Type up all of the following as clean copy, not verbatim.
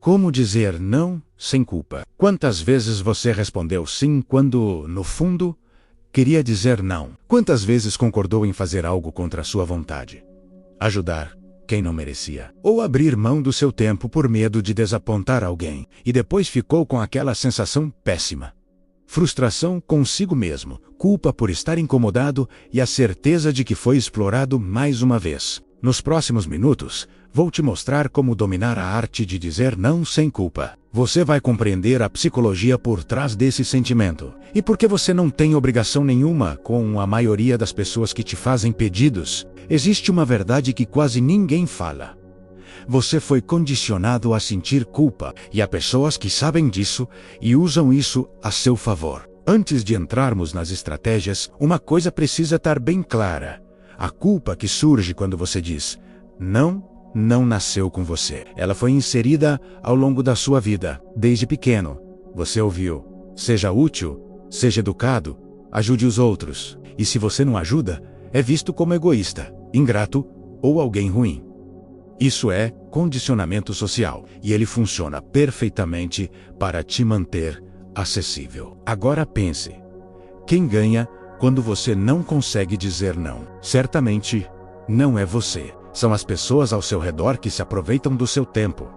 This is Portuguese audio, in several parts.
Como dizer não sem culpa? Quantas vezes você respondeu sim quando, no fundo, queria dizer não? Quantas vezes concordou em fazer algo contra a sua vontade? Ajudar quem não merecia. Ou abrir mão do seu tempo por medo de desapontar alguém, e depois ficou com aquela sensação péssima. Frustração consigo mesmo, culpa por estar incomodado e a certeza de que foi explorado mais uma vez. Nos próximos minutos, vou te mostrar como dominar a arte de dizer não sem culpa. Você vai compreender a psicologia por trás desse sentimento. E por que você não tem obrigação nenhuma com a maioria das pessoas que te fazem pedidos? Existe uma verdade que quase ninguém fala. Você foi condicionado a sentir culpa, e há pessoas que sabem disso e usam isso a seu favor. Antes de entrarmos nas estratégias, uma coisa precisa estar bem clara. A culpa que surge quando você diz não nasceu com você. Ela foi inserida ao longo da sua vida. Desde pequeno, você ouviu: seja útil, seja educado, ajude os outros. E se você não ajuda, é visto como egoísta, ingrato ou alguém ruim. Isso é condicionamento social, e ele funciona perfeitamente para te manter acessível. Agora pense: quem ganha quando você não consegue dizer não? Certamente não é você. São as pessoas ao seu redor que se aproveitam do seu tempo,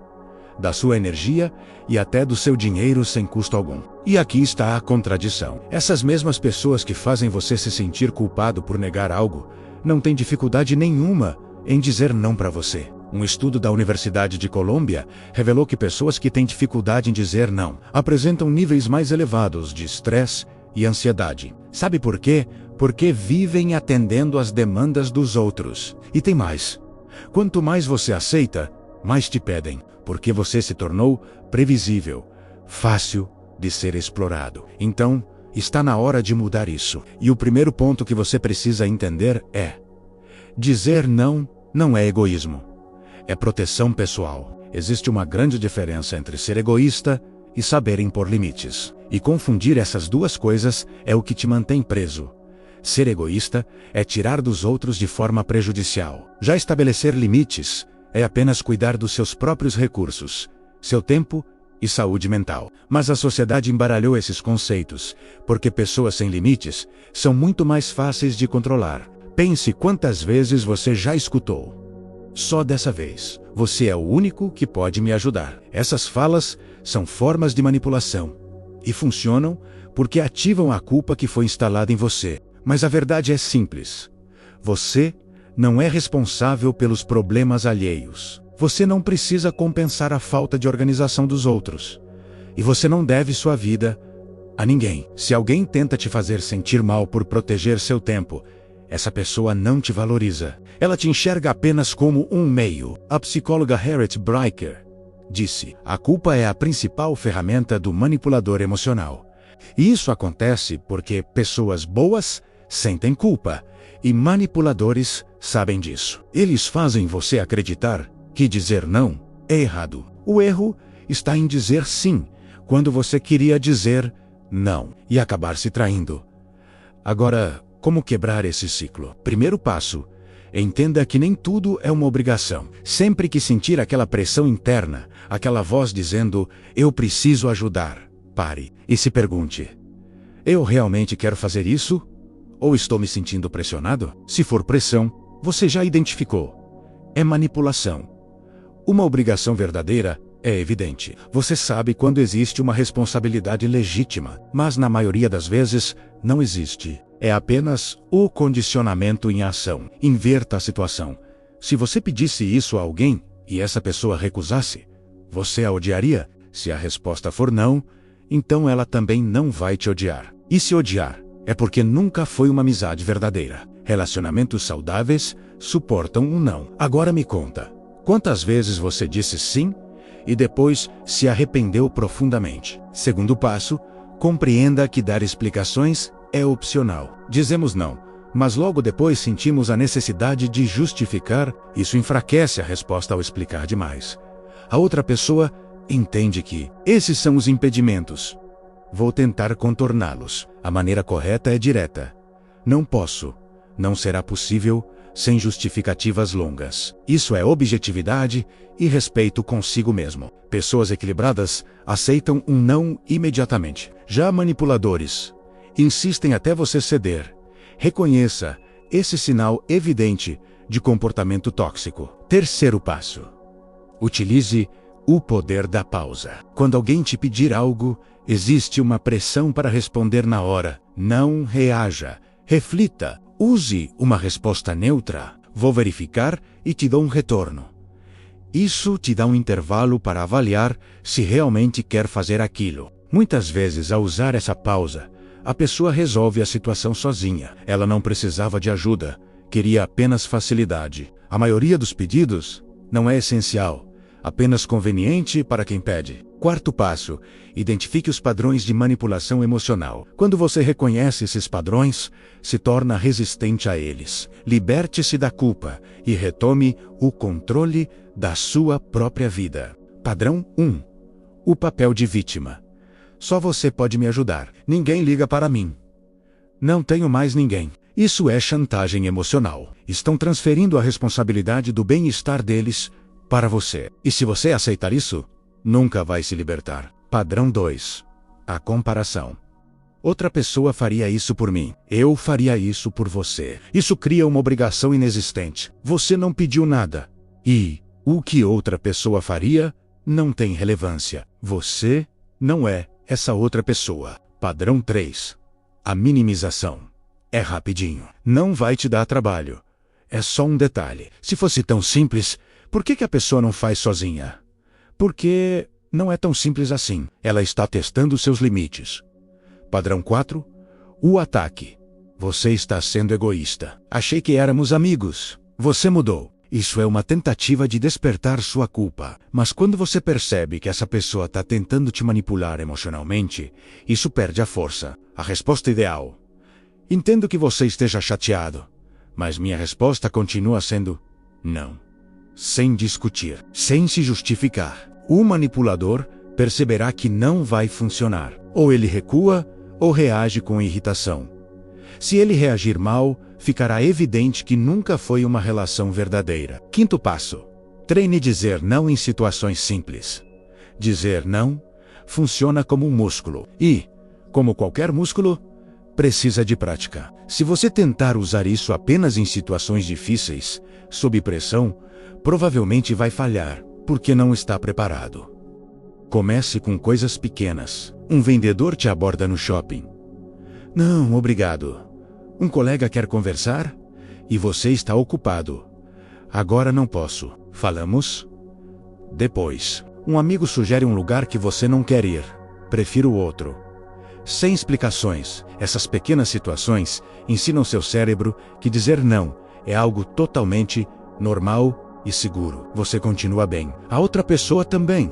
da sua energia e até do seu dinheiro sem custo algum. E aqui está a contradição. Essas mesmas pessoas que fazem você se sentir culpado por negar algo, não têm dificuldade nenhuma em dizer não para você. Um estudo da Universidade de Colômbia revelou que pessoas que têm dificuldade em dizer não apresentam níveis mais elevados de estresse e ansiedade. Sabe por quê? Porque vivem atendendo às demandas dos outros. E tem mais. Quanto mais você aceita, mais te pedem, porque você se tornou previsível, fácil de ser explorado. Então, está na hora de mudar isso. E o primeiro ponto que você precisa entender é: dizer não é egoísmo. É proteção pessoal. Existe uma grande diferença entre ser egoísta e saber impor limites. E confundir essas duas coisas é o que te mantém preso. Ser egoísta é tirar dos outros de forma prejudicial. Já estabelecer limites é apenas cuidar dos seus próprios recursos, seu tempo e saúde mental. Mas a sociedade embaralhou esses conceitos, porque pessoas sem limites são muito mais fáceis de controlar. Pense quantas vezes você já escutou: só dessa vez, você é o único que pode me ajudar. Essas falas são formas de manipulação e funcionam porque ativam a culpa que foi instalada em você. Mas a verdade é simples: você não é responsável pelos problemas alheios. Você não precisa compensar a falta de organização dos outros. E você não deve sua vida a ninguém. Se alguém tenta te fazer sentir mal por proteger seu tempo, essa pessoa não te valoriza. Ela te enxerga apenas como um meio. A psicóloga Harriet Bricker disse: a culpa é a principal ferramenta do manipulador emocional. E isso acontece porque pessoas boas sentem culpa, e manipuladores sabem disso. Eles fazem você acreditar que dizer não é errado. O erro está em dizer sim, quando você queria dizer não, e acabar se traindo. Agora, como quebrar esse ciclo? Primeiro passo: entenda que nem tudo é uma obrigação. Sempre que sentir aquela pressão interna, aquela voz dizendo: eu preciso ajudar, pare e se pergunte: eu realmente quero fazer isso? Ou estou me sentindo pressionado? Se for pressão, você já identificou: é manipulação. Uma obrigação verdadeira é evidente. Você sabe quando existe uma responsabilidade legítima, mas na maioria das vezes não existe. É apenas o condicionamento em ação. Inverta a situação. Se você pedisse isso a alguém e essa pessoa recusasse, você a odiaria? Se a resposta for não, então ela também não vai te odiar. E se odiar, é porque nunca foi uma amizade verdadeira. Relacionamentos saudáveis suportam um não. Agora me conta: quantas vezes você disse sim e depois se arrependeu profundamente? Segundo passo: compreenda que dar explicações é opcional. Dizemos não, mas logo depois sentimos a necessidade de justificar. Isso enfraquece a resposta ao explicar demais. A outra pessoa entende que esses são os impedimentos. Vou tentar contorná-los. A maneira correta é direta: não posso, não será possível, sem justificativas longas. Isso é objetividade e respeito consigo mesmo. Pessoas equilibradas aceitam um não imediatamente. Já manipuladores insistem até você ceder. Reconheça esse sinal evidente de comportamento tóxico. Terceiro passo: utilize o poder da pausa. Quando alguém te pedir algo, existe uma pressão para responder na hora. Não reaja. Reflita. Use uma resposta neutra. Vou verificar e te dou um retorno. Isso te dá um intervalo para avaliar se realmente quer fazer aquilo. Muitas vezes, ao usar essa pausa, a pessoa resolve a situação sozinha. Ela não precisava de ajuda, queria apenas facilidade. A maioria dos pedidos não é essencial, apenas conveniente para quem pede. Quarto passo: identifique os padrões de manipulação emocional. Quando você reconhece esses padrões, se torna resistente a eles. Liberte-se da culpa e retome o controle da sua própria vida. Padrão 1. O papel de vítima. Só você pode me ajudar. Ninguém liga para mim. Não tenho mais ninguém. Isso é chantagem emocional. Estão transferindo a responsabilidade do bem-estar deles para você. E se você aceitar isso, nunca vai se libertar. Padrão 2. A comparação. Outra pessoa faria isso por mim. Eu faria isso por você. Isso cria uma obrigação inexistente. Você não pediu nada. E o que outra pessoa faria não tem relevância. Você não é essa outra pessoa. Padrão 3. A minimização. É rapidinho. Não vai te dar trabalho. É só um detalhe. Se fosse tão simples, por que a pessoa não faz sozinha? Porque não é tão simples assim. Ela está testando seus limites. Padrão 4. O ataque. Você está sendo egoísta. Achei que éramos amigos. Você mudou. Isso é uma tentativa de despertar sua culpa. Mas quando você percebe que essa pessoa está tentando te manipular emocionalmente, isso perde a força. A resposta ideal: entendo que você esteja chateado, mas minha resposta continua sendo não. Sem discutir, sem se justificar. O manipulador perceberá que não vai funcionar. Ou ele recua, ou reage com irritação. Se ele reagir mal, ficará evidente que nunca foi uma relação verdadeira. Quinto passo: treine dizer não em situações simples. Dizer não funciona como um músculo e, como qualquer músculo, precisa de prática. Se você tentar usar isso apenas em situações difíceis, sob pressão, provavelmente vai falhar, porque não está preparado. Comece com coisas pequenas. Um vendedor te aborda no shopping. Não, obrigado. Um colega quer conversar? E você está ocupado. Agora não posso. Falamos? Depois. Um amigo sugere um lugar que você não quer ir. Prefiro outro. Sem explicações, essas pequenas situações ensinam seu cérebro que dizer não é algo totalmente normal e seguro. Você continua bem. A outra pessoa também.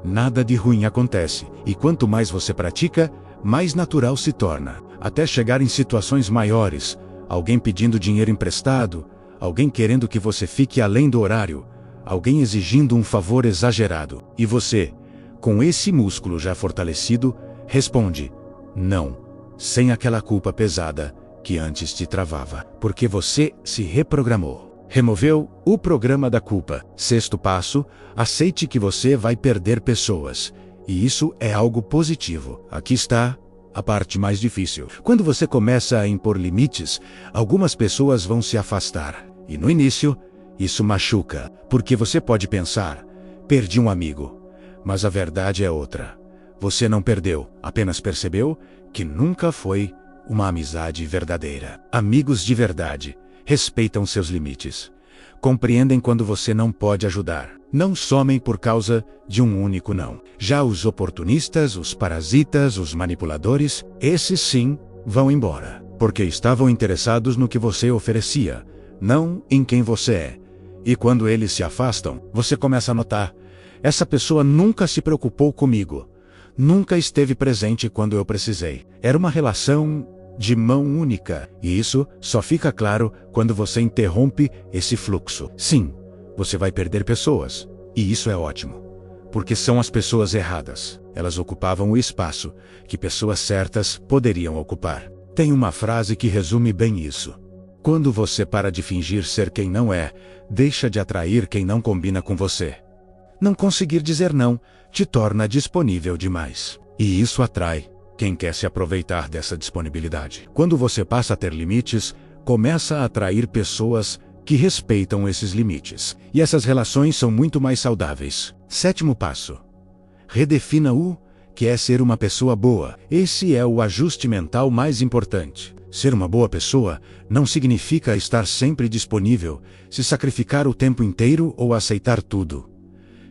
Nada de ruim acontece. E quanto mais você pratica, mais natural se torna. Até chegar em situações maiores, alguém pedindo dinheiro emprestado, alguém querendo que você fique além do horário, alguém exigindo um favor exagerado. E você, com esse músculo já fortalecido, responde não, sem aquela culpa pesada que antes te travava, porque você se reprogramou. Removeu o programa da culpa. Sexto passo: aceite que você vai perder pessoas. E isso é algo positivo. Aqui está a parte mais difícil. Quando você começa a impor limites, algumas pessoas vão se afastar. E no início, isso machuca, porque você pode pensar: perdi um amigo. Mas a verdade é outra. Você não perdeu, apenas percebeu que nunca foi uma amizade verdadeira. Amigos de verdade respeitam seus limites. Compreendem quando você não pode ajudar. Não somem por causa de um único não. Já os oportunistas, os parasitas, os manipuladores, esses sim vão embora, porque estavam interessados no que você oferecia, não em quem você é. E quando eles se afastam, você começa a notar: essa pessoa nunca se preocupou comigo, nunca esteve presente quando eu precisei. Era uma relação de mão única, e isso só fica claro quando você interrompe esse fluxo. Sim, você vai perder pessoas, e isso é ótimo, porque são as pessoas erradas. Elas ocupavam o espaço que pessoas certas poderiam ocupar. Tem uma frase que resume bem isso: Quando você para de fingir ser quem não é, deixa de atrair quem não combina com você. Não conseguir dizer não te torna disponível demais. E isso atrai quem quer se aproveitar dessa disponibilidade. Quando você passa a ter limites, começa a atrair pessoas que respeitam esses limites. E essas relações são muito mais saudáveis. 7º passo. Redefina o que é ser uma pessoa boa. Esse é o ajuste mental mais importante. Ser uma boa pessoa não significa estar sempre disponível, se sacrificar o tempo inteiro ou aceitar tudo.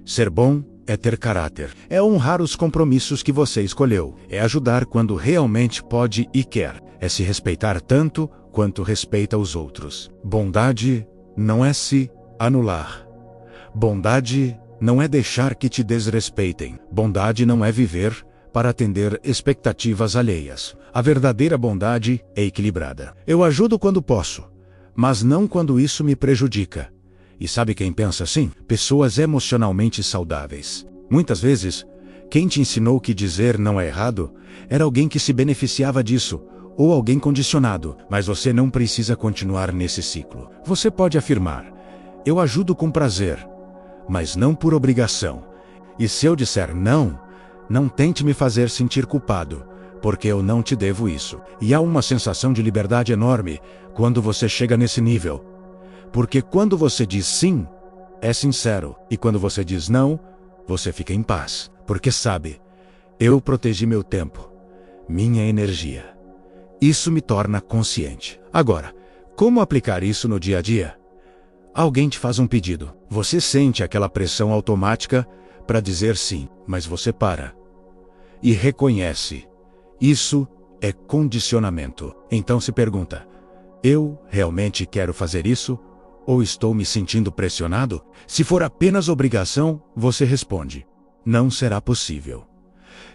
Ser bom é ter caráter. É honrar os compromissos que você escolheu. É ajudar quando realmente pode e quer. É se respeitar tanto quanto respeita os outros. Bondade não é se anular. Bondade não é deixar que te desrespeitem. Bondade não é viver para atender expectativas alheias. A verdadeira bondade é equilibrada. Eu ajudo quando posso, mas não quando isso me prejudica. E sabe quem pensa assim? Pessoas emocionalmente saudáveis. Muitas vezes, quem te ensinou que dizer não é errado era alguém que se beneficiava disso, ou alguém condicionado, mas você não precisa continuar nesse ciclo. Você pode afirmar: eu ajudo com prazer, mas não por obrigação. E se eu disser não, não tente me fazer sentir culpado, porque eu não te devo isso. E há uma sensação de liberdade enorme quando você chega nesse nível. Porque quando você diz sim, é sincero. E quando você diz não, você fica em paz. Porque sabe, eu protegi meu tempo, minha energia. Isso me torna consciente. Agora, como aplicar isso no dia a dia? Alguém te faz um pedido. Você sente aquela pressão automática para dizer sim, mas você para e reconhece. Isso é condicionamento. Então se pergunta: eu realmente quero fazer isso? Ou estou me sentindo pressionado? Se for apenas obrigação, você responde: não será possível,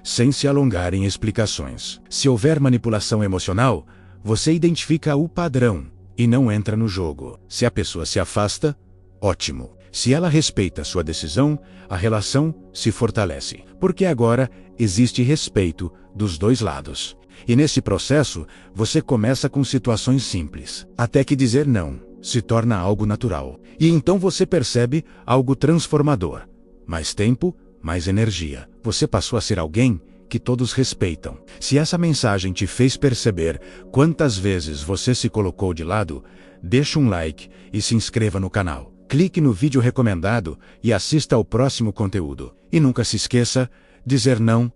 sem se alongar em explicações. Se houver manipulação emocional, você identifica o padrão e não entra no jogo. Se a pessoa se afasta, ótimo. Se ela respeita sua decisão, a relação se fortalece, porque agora existe respeito dos dois lados. E nesse processo, você começa com situações simples, até que dizer não se torna algo natural. E então você percebe algo transformador. Mais tempo, mais energia. Você passou a ser alguém que todos respeitam. Se essa mensagem te fez perceber quantas vezes você se colocou de lado, deixa um like e se inscreva no canal. Clique no vídeo recomendado e assista ao próximo conteúdo. E nunca se esqueça, dizer não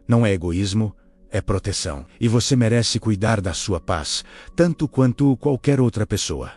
não é egoísmo, é proteção. E você merece cuidar da sua paz, tanto quanto qualquer outra pessoa.